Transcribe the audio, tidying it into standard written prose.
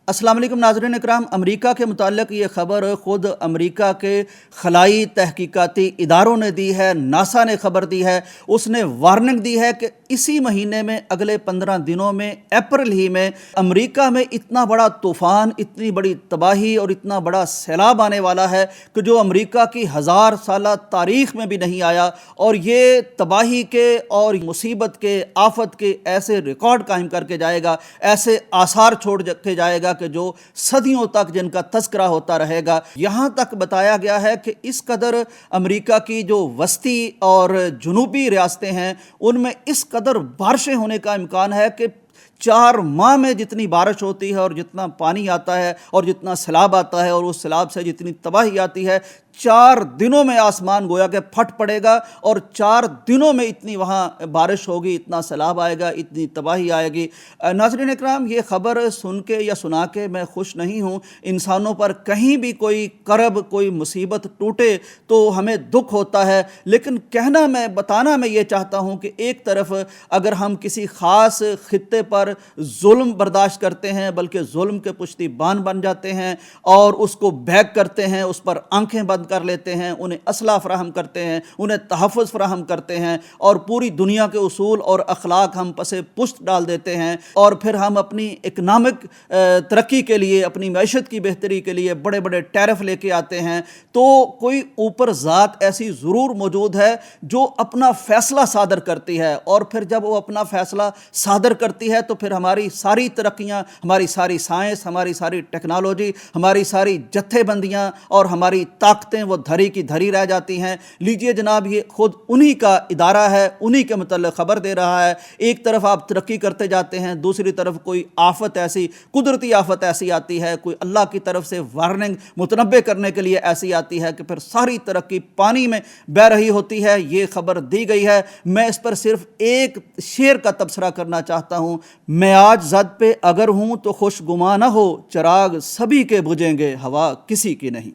अस्सलाम वालेकुम नाज़रीन इकराम। अमेरिका के मुताल्लिक़ ये ख़बर ख़ुद अमेरिका के खलाई तहकीकाती इदारों ने दी है, नासा ने ख़बर दी है। उसने वार्निंग दी है कि इसी महीने में अगले 15 दिनों में अप्रैल ही में अमेरिका में इतना बड़ा तूफ़ान, इतनी बड़ी तबाही और इतना बड़ा सैलाब आने वाला है कि जो अमेरिका की 1000 साला तारीख़ में भी नहीं आया। और ये तबाही के और मुसीबत के, आफत के ऐसे रिकॉर्ड कायम करके जाएगा, ऐसे आसार छोड़ के जाएगा कि जो सदियों तक जिनका तज़किरा होता रहेगा। यहाँ तक बताया गया है कि इस कदर अमेरिका की जो वस्ती और जुनूबी रियासतें हैं उनमें इस कदर बारिशें होने का इम्कान है कि 4 माह में जितनी बारिश होती है और जितना पानी आता है और जितना सैलाब आता है और उस सैलाब से जितनी तबाही आती है, 4 दिनों में आसमान गोया के फट पड़ेगा और 4 दिनों में इतनी वहाँ बारिश होगी, इतना सैलाब आएगा, इतनी तबाही आएगी। नाज़रीन इकराम, ये ख़बर सुन के या सुना के मैं खुश नहीं हूँ। इंसानों पर कहीं भी कोई करब, कोई मुसीबत टूटे तो हमें दुख होता है, लेकिन बताना मैं ये चाहता हूँ कि एक तरफ अगर हम किसी ख़ास खित्ते पर जुल्म बर्दाश्त करते हैं, बल्कि जुल्म के पुश्तीबान बन जाते हैं और उसको बैक करते हैं, उस पर आंखें बंद कर लेते हैं, उन्हें असला फराहम करते हैं, उन्हें तहफ़्फ़ुज़ फराहम करते हैं और पूरी दुनिया के उसूल और अखलाक हम पसे पुश्त डाल देते हैं। और फिर हम अपनी इकनॉमिक तरक्की के लिए, अपनी मैशत की बेहतरी के लिए बड़े बड़े टैरिफ लेके आते हैं। तो कोई ऊपर ज़ात ऐसी ज़रूर मौजूद है जो अपना फ़ैसला सादर करती है, और फिर जब वो अपना फ़ैसला सादर करती है तो फिर हमारी सारी तरक्कियाँ, हमारी सारी साइंस, हमारी सारी टेक्नोलॉजी, हमारी सारी जत्थेबंदियाँ और हमारी ताकतें वो धरी की धरी रह जाती हैं। लीजिए जनाब, ये खुद उन्हीं का इदारा है, उन्हीं के मतलब ख़बर दे रहा है। एक तरफ आप तरक्की करते जाते हैं, दूसरी तरफ कोई आफत ऐसी, कुदरती आफत ऐसी आती है, कोई अल्लाह की तरफ से वार्निंग मुतनब्बे करने के लिए ऐसी आती है कि फिर सारी तरक्की पानी में बह रही होती है। ये ख़बर दी गई है। मैं इस पर सिर्फ एक शेर का तबसरा करना चाहता हूँ। मैं आज ज़द पे अगर हूँ तो खुशगुमा न हो, चराग सभी के बुझेंगे, हवा किसी की नहीं।